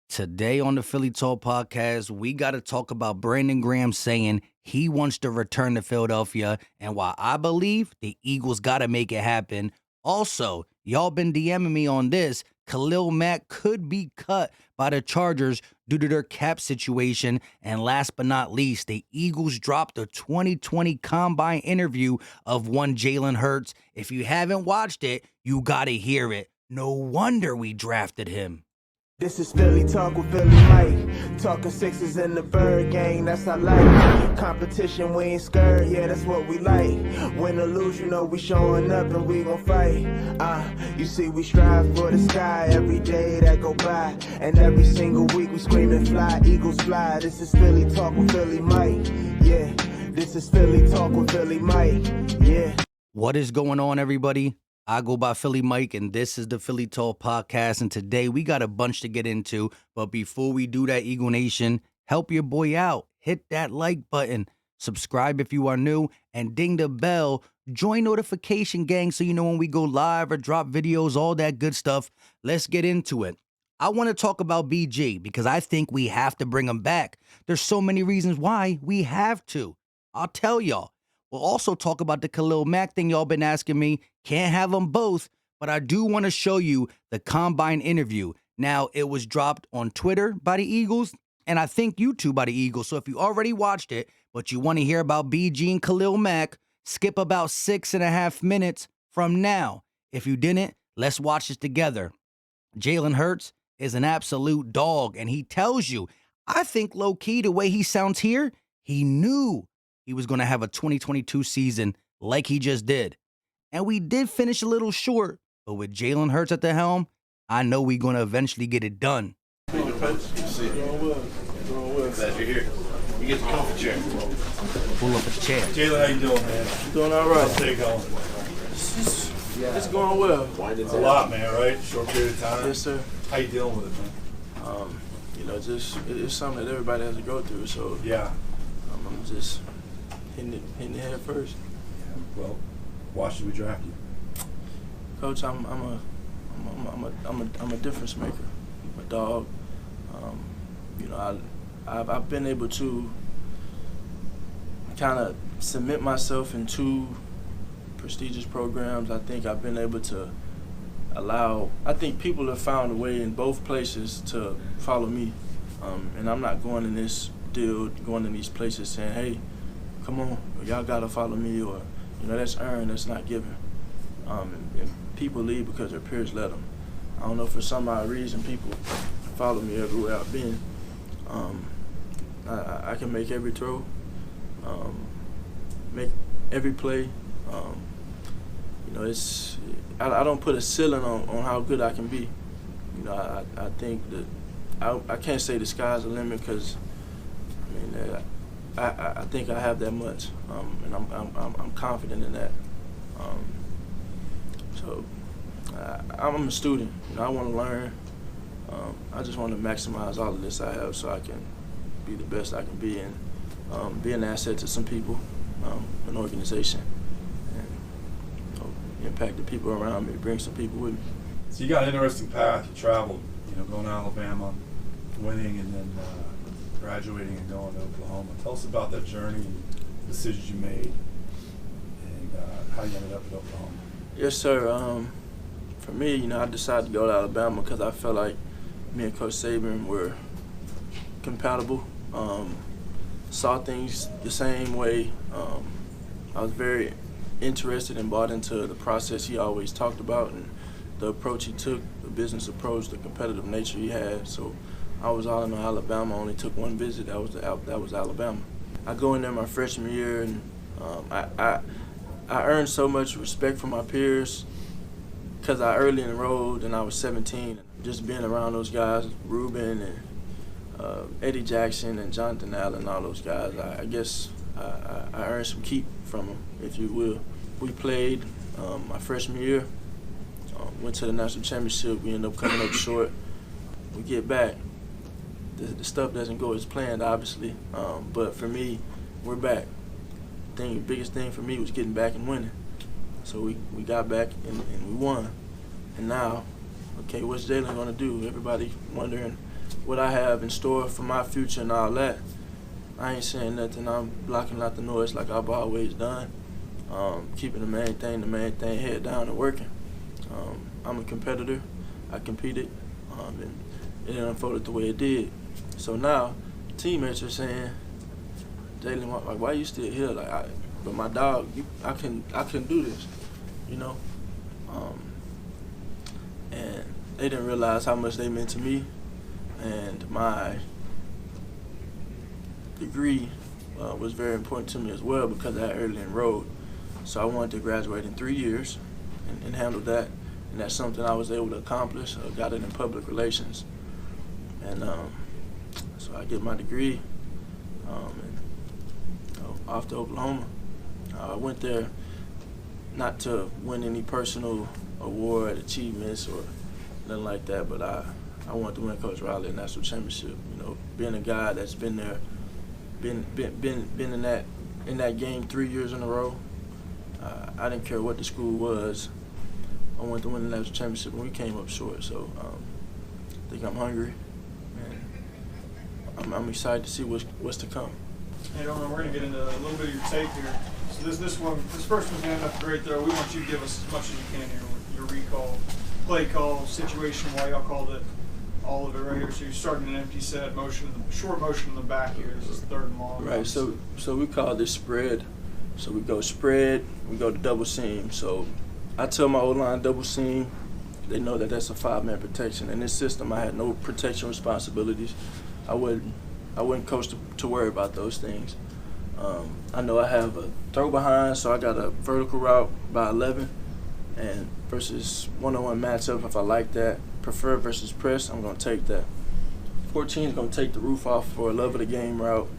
Today on the Philly Talk podcast, we got to talk about Brandon Graham saying he wants to return to Philadelphia, and why I believe the Eagles got to make it happen. Also, y'all been DMing me on this. Khalil Mack could be cut by the Chargers due to their cap situation. And last but not least, the Eagles dropped a 2020 Combine interview of one Jalen Hurts. If you haven't watched it, you got to hear it. No wonder we drafted him. This is Philly Talk with Philly Mike. Talking sixes in the bird gang, that's I like. Competition, we ain't scared, yeah, that's what we like. Win or lose, you know we showing up and we gon' fight. You see we strive for the sky every day that go by. And every single week we screaming fly, Eagles fly. This is Philly Talk with Philly Mike, yeah. This is Philly Talk with Philly Mike, yeah. What is going on, everybody? I go by Philly Mike, and this is the Philly Talk podcast. And today we got a bunch to get into. But before we do that, Eagle Nation, help your boy out. Hit that like button, subscribe if you are new, and ding the bell. Join notification gang so you know when we go live or drop videos, all that good stuff. Let's get into it. I want to talk about BG because I think we have to bring him back. There's so many reasons why we have to. I'll tell y'all. We'll also talk about the Khalil Mack thing y'all been asking me. Can't have them both, but I do want to show you the Combine interview. Now, it was dropped on Twitter by the Eagles, and I think YouTube by the Eagles. So if you already watched it, but you want to hear about BG and Khalil Mack, skip about 6.5 minutes from now. If you didn't, let's watch this together. Jalen Hurts is an absolute dog, and he tells you, I think low-key, the way he sounds here, he knew he was going to have a 2022 season like he just did. And we did finish a little short, but with Jalen Hurts at the helm, I know we're going to eventually get it done. Glad you're here. You get the comfy chair. Pull up a chair. Jalen, how you doing, man? Doing all right. How's it going? It's going well. It's a lot, man, right? Short period of time. Yes, sir. How you dealing with it, man? It's something that everybody has to go through. So Yeah. I'm just hitting the head first. Well, why should we draft you? Coach, I'm a difference maker. I'm a dog. I've been able to kind of cement myself in two prestigious programs. I think I've been able to I think people have found a way in both places to follow me. And I'm not going in this deal, going in these places saying, hey, come on, y'all got to follow me, or, that's earned, that's not given. And people leave because their peers let them. I don't know, for some odd reason, people follow me everywhere I've been. I can make every throw, make every play. I don't put a ceiling on how good I can be. I think that I can't say the sky's the limit, because I think I have that much, and I'm confident in that. So I'm a student. I want to learn. I just want to maximize all of this I have so I can be the best I can be, and be an asset to some people, an organization, and impact the people around me, bring some people with me. So you got an interesting path. You traveled, going to Alabama, winning, and then graduating and going to Oklahoma. Tell us about that journey, decisions you made, and how you ended up at Oklahoma. Yes, sir. For me, I decided to go to Alabama because I felt like me and Coach Saban were compatible. Saw things the same way. I was very interested and bought into the process he always talked about, and the approach he took, the business approach, the competitive nature he had. So I was all in on Alabama. Only took one visit. That was Alabama. I go in there my freshman year, and I earned so much respect from my peers because I early enrolled and I was 17. Just being around those guys, Ruben and Eddie Jackson and Jonathan Allen, all those guys, I guess I earned some keep from them, if you will. We played my freshman year, went to the national championship. We ended up coming up short. We get back. The stuff doesn't go as planned, obviously, but for me, we're back. The biggest thing for me was getting back and winning. So we got back and we won. And now, okay, what's Jalen going to do? Everybody wondering what I have in store for my future and all that, I ain't saying nothing. I'm blocking out the noise like I've always done. Keeping the main thing, head down and working. I'm a competitor. I competed, and it unfolded the way it did. So now, teammates are saying, Jalen, like, why you still here? But my dog, I couldn't do this, you know. And they didn't realize how much they meant to me, and my degree was very important to me as well because I early enrolled. So I wanted to graduate in 3 years and handle that, and that's something I was able to accomplish. I got it in public relations, and so I get my degree, and off to Oklahoma. I went there not to win any personal award, achievements, or nothing like that, but I wanted to win Coach Riley a national championship. You know, being a guy that's been there, been in that game 3 years in a row. I didn't care what the school was. I wanted to win the national championship, and we came up short. So I think I'm hungry, and I'm excited to see what's to come. Hey, Roman, we're going to get into a little bit of your tape here. So this first one's going to end up great throw. We want you to give us as much as you can here with your recall, play call, situation, why y'all called it, all of it right here. So you're starting an empty set, short motion in the back here. This is third and long. Right, so we call this spread. So we go spread, we go to double seam. So I tell my O-line double seam. They know that that's a 5-man protection. In this system, I had no protection responsibilities. I wouldn't coach to worry about those things. I know I have a throw behind, so I got a vertical route by 11, and versus one-on-one matchup, if I like that, prefer versus press, I'm going to take that. 14 is going to take the roof off for a love of the game route,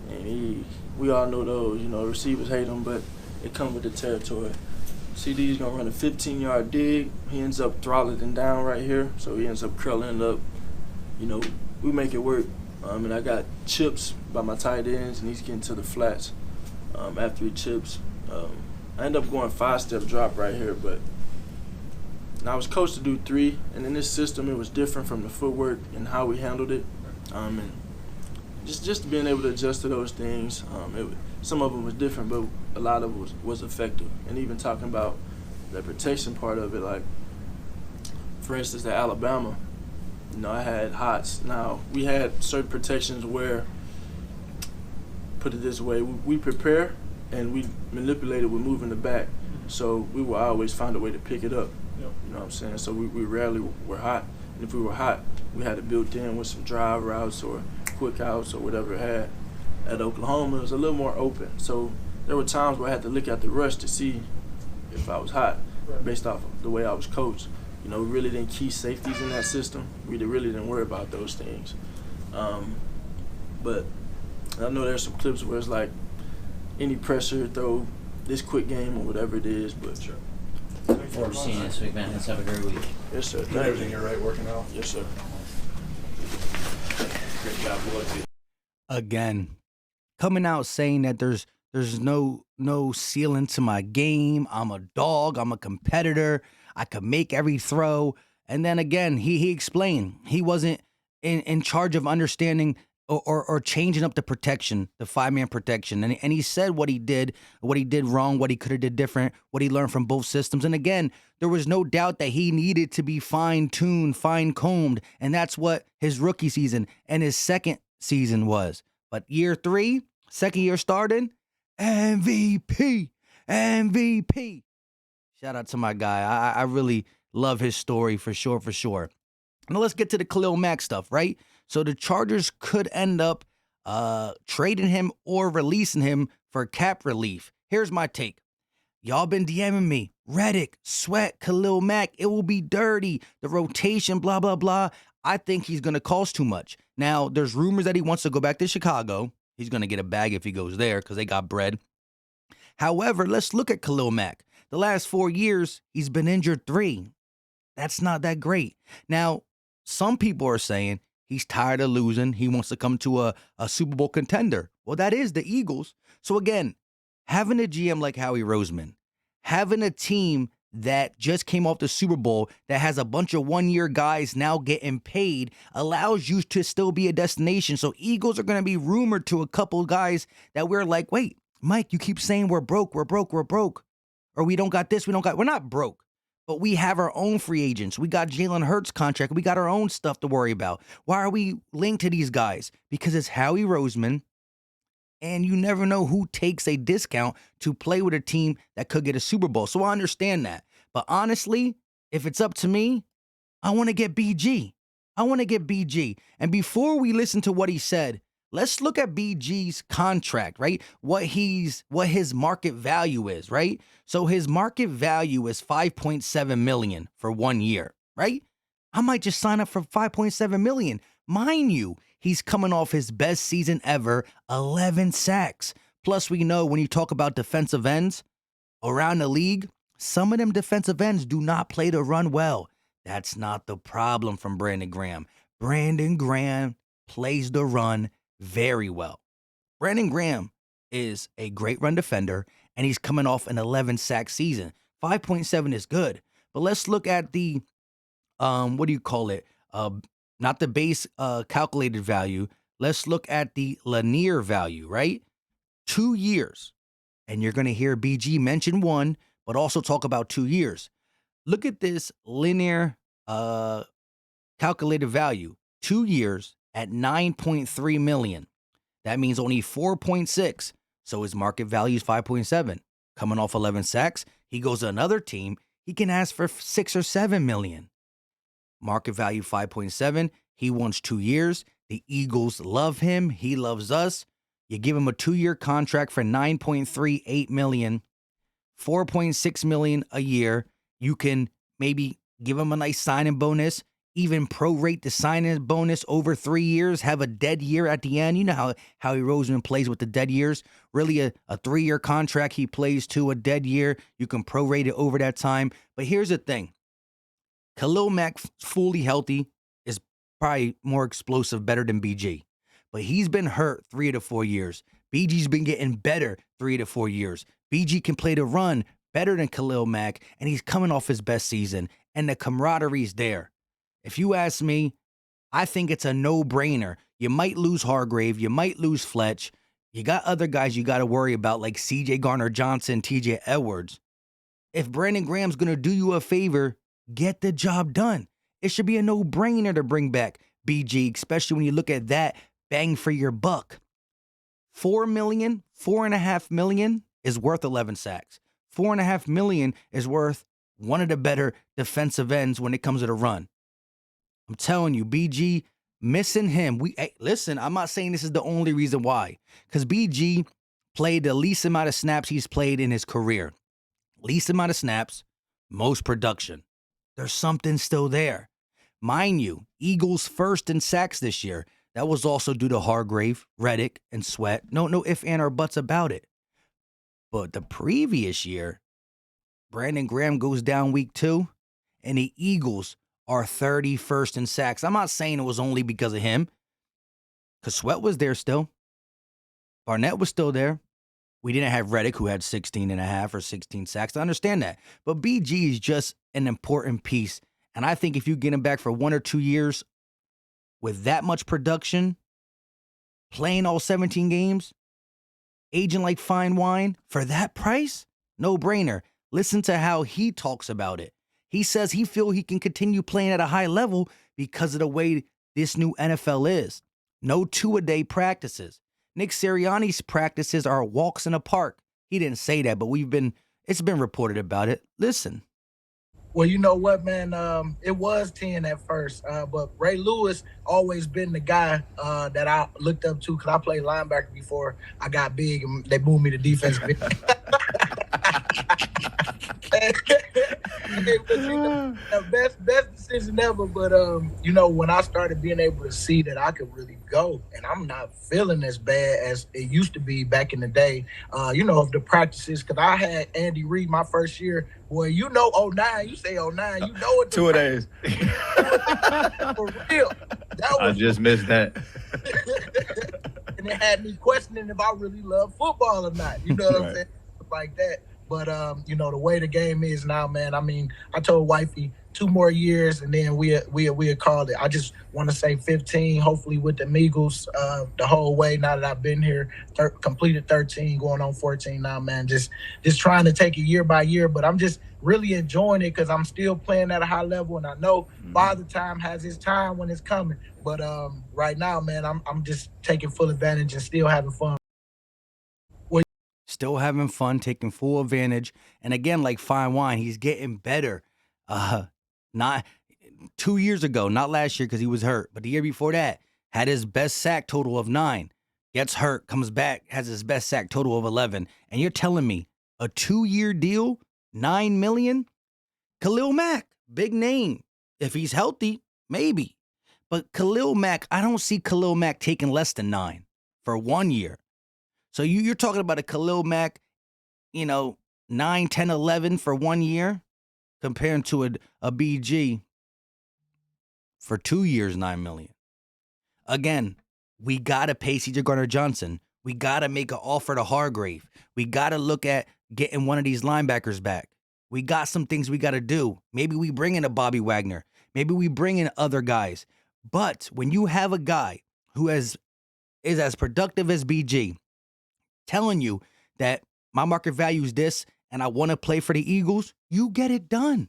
and we all know those. You know, receivers hate them, but it comes with the territory. CD is going to run a 15-yard dig. He ends up throttling down right here, so he ends up curling up. You know, we make it work. And I got chips by my tight ends, and he's getting to the flats after he chips. I end up going 5-step drop right here, but I was coached to do 3, and in this system it was different from the footwork and how we handled it. And just being able to adjust to those things. Some of them was different, but a lot of it was effective. And even talking about the protection part of it, like, for instance, at Alabama, you know, I had hots. Now, we had certain protections where, put it this way, we prepare and we manipulate it with moving the back. So we will always find a way to pick it up. Yep. You know what I'm saying? So we rarely were hot. And if we were hot, we had it built in with some drive routes or quick outs or whatever it had. At Oklahoma, it was a little more open. So there were times where I had to look at the rush to see if I was hot, Right. based off of the way I was coached. You know, we really didn't key safeties in that system. We really didn't worry about those things. But I know there's some clips where it's like any pressure, throw this quick game or whatever it is. But Sure. Look forward to seeing you this week, man. Let's have a great week. yes, sir. Is everything you're right working out? Yes, sir. Great job, boys. Again, coming out saying that there's no ceiling to my game. I'm a dog. I'm a competitor. I could make every throw. And then again, he explained he wasn't in charge of understanding or changing up the protection, the 5-man protection. And he said what he did wrong, what he could have did different, what he learned from both systems. And again, there was no doubt that he needed to be fine-tuned, fine-combed. And that's what his rookie season and his second season was. But year 3, second year starting, MVP. Shout out to my guy. I really love his story for sure. Now let's get to the Khalil Mack stuff, right? So the Chargers could end up trading him or releasing him for cap relief. Here's my take. Y'all been DMing me. Reddick, Sweat, Khalil Mack. It will be dirty. The rotation, blah, blah, blah. I think he's going to cost too much. Now, there's rumors that he wants to go back to Chicago. He's going to get a bag if he goes there because they got bread. However, let's look at Khalil Mack. The last 4 years, he's been injured 3. That's not that great. Now, some people are saying he's tired of losing. He wants to come to a Super Bowl contender. Well, that is the Eagles. So again, having a GM like Howie Roseman, having a team that just came off the Super Bowl that has a bunch of one-year guys now getting paid allows you to still be a destination. So Eagles are going to be rumored to a couple guys that we're like, wait, Mike, you keep saying we're broke. Or we don't got this, we're not broke. But we have our own free agents. We got Jalen Hurts contract. We got our own stuff to worry about. Why are we linked to these guys? Because it's Howie Roseman. And you never know who takes a discount to play with a team that could get a Super Bowl. So I understand that. But honestly, if it's up to me, I want to get BG. And before we listen to what he said, let's look at BG's contract, right? What his market value is, right? So his market value is $5.7 million for 1 year, right? I might just sign up for $5.7 million. Mind you, he's coming off his best season ever, 11 sacks. Plus, we know when you talk about defensive ends around the league, some of them defensive ends do not play the run well. That's not the problem from Brandon Graham. Brandon Graham plays the run very well. Brandon Graham is a great run defender, and he's coming off an 11 sack season. 5.7 is good. But let's look at the, not the base calculated value. Let's look at the linear value, right? 2 years. And you're going to hear BG mention 1, but also talk about 2 years. Look at this linear calculated value. 2 years at $9.3 million. That means only 4.6. So his market value is 5.7. Coming off 11 sacks, he goes to another team. He can ask for 6 or 7 million. Market value 5.7. He wants 2 years. The Eagles love him. He loves us. You give him a 2-year contract for $9.38 million, $4.6 million a year. You can maybe give him a nice signing bonus, even prorate the signing bonus over 3 years, have a dead year at the end. You know how Howie Roseman plays with the dead years. Really a 3-year contract he plays to a dead year. You can prorate it over that time. But here's the thing. Khalil Mack, fully healthy, is probably more explosive, better than BG. But he's been hurt 3 to 4 years. BG's been getting better 3 to 4 years. BG can play the run better than Khalil Mack, and he's coming off his best season, and the camaraderie's there. If you ask me, I think it's a no-brainer. You might lose Hargrave. You might lose Fletch. You got other guys you got to worry about, like C.J. Garner-Johnson, T.J. Edwards. If Brandon Graham's going to do you a favor, get the job done. It should be a no-brainer to bring back BG, especially when you look at that bang for your buck. $4.5 million is worth 11 sacks. $4.5 million is worth one of the better defensive ends when it comes to the run. I'm telling you, BG, missing him. Listen, I'm not saying this is the only reason why. Because BG played the least amount of snaps he's played in his career. Least amount of snaps, most production. There's something still there. Mind you, Eagles first in sacks this year. That was also due to Hargrave, Reddick, and Sweat. No ifs, and or buts about it. But the previous year, Brandon Graham goes down week 2, and the Eagles are 31st in sacks. I'm not saying it was only because of him, because Sweat was there still. Barnett was still there. We didn't have Reddick, who had 16.5 or 16 sacks. I understand that. But BG is just an important piece. And I think if you get him back for 1 or 2 years with that much production, playing all 17 games, aging like fine wine, for that price, no brainer. Listen to how he talks about it. He says he feels he can continue playing at a high level because of the way this new NFL is. No 2-a-day practices. Nick Sirianni's practices are walks in a park. He didn't say that, but it's been reported about it. Listen. Well, you know what, man? It was 10 at first, but Ray Lewis always been the guy that I looked up to because I played linebacker before I got big and they moved me to defensive. But, you know, best decision ever. But you know, when I started being able to see that I could really go, and I'm not feeling as bad as it used to be back in the day. You know, of the practices, because I had Andy Reid my first year. Boy, you know, 09. You say 09. You know it. 2 days. For real. I just missed that. And it had me questioning if I really love football or not. You know what I'm saying? Like that. But you know, the way the game is now, man. I mean, I told wifey 2 more years, and then we called it. I just want to say 15. Hopefully with the Eagles the whole way. Now that I've been here, completed 13, going on 14 now, man. Just trying to take it year by year. But I'm just really enjoying it because I'm still playing at a high level, and I know Father Time has his time when it's coming. But right now, man, I'm just taking full advantage and still having fun. Still having fun, taking full advantage. And again, like fine wine, he's getting better. Not 2 years ago, not last year because he was hurt, but the year before that, had his best sack total of 9. Gets hurt, comes back, has his best sack total of 11. And you're telling me a 2-year deal, $9 million? Khalil Mack, big name. If he's healthy, maybe. But Khalil Mack, I don't see Khalil Mack taking less than 9 for 1 year. So you're talking about a Khalil Mack, 9, 10, 11 for 1 year compared to a BG for 2 years, $9 million. Again, we got to pay C.J. Gardner-Johnson. We got to make an offer to Hargrave. We got to look at getting one of these linebackers back. We got some things we got to do. Maybe we bring in a Bobby Wagner. Maybe we bring in other guys. But when you have a guy who is as productive as BG, telling you that my market value is this and I want to play for the Eagles, you get it done.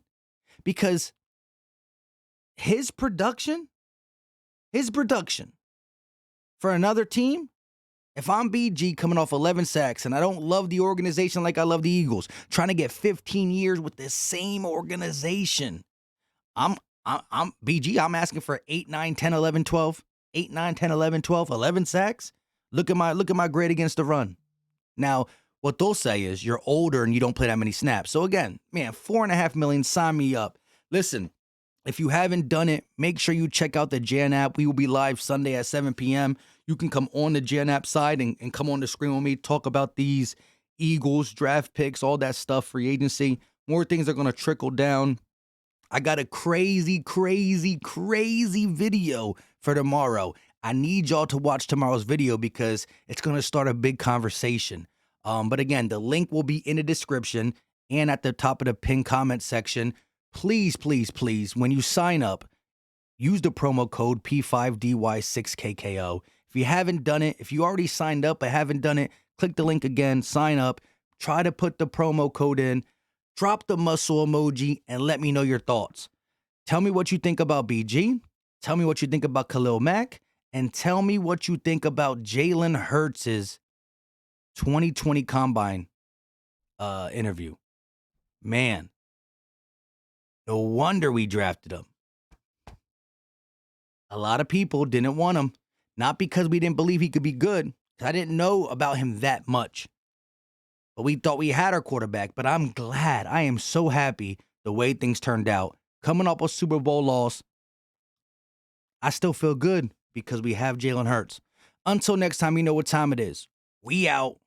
Because his production for another team, if I'm BG coming off 11 sacks and I don't love the organization like I love the Eagles, trying to get 15 years with the same organization, I'm BG, I'm asking for 8, 9, 10, 11, 12. 8, 9, 10, 11, 12, 11 sacks. Look at my grade against the run. Now, what they'll say is you're older and you don't play that many snaps. So again, man, $4.5 million, sign me up. Listen, if you haven't done it, make sure you check out the Jan app. We will be live Sunday at 7 p.m. You can come on the Jan app side and come on the screen with me, talk about these Eagles, draft picks, all that stuff, free agency. More things are going to trickle down. I got a crazy video for tomorrow. I need y'all to watch tomorrow's video because it's going to start a big conversation. But again, the link will be in the description and at the top of the pinned comment section. Please, when you sign up, use the promo code P5DY6KKO. If you haven't done it, if you already signed up but haven't done it, click the link again, sign up, try to put the promo code in, drop the muscle emoji, and let me know your thoughts. Tell me what you think about BG. Tell me what you think about Khalil Mack. And tell me what you think about Jalen Hurts' 2020 Combine interview. Man, no wonder we drafted him. A lot of people didn't want him, not because we didn't believe he could be good. I didn't know about him that much. But we thought we had our quarterback. But I'm glad. I am so happy the way things turned out. Coming up a Super Bowl loss, I still feel good because we have Jalen Hurts. Until next time, you know what time it is. We out.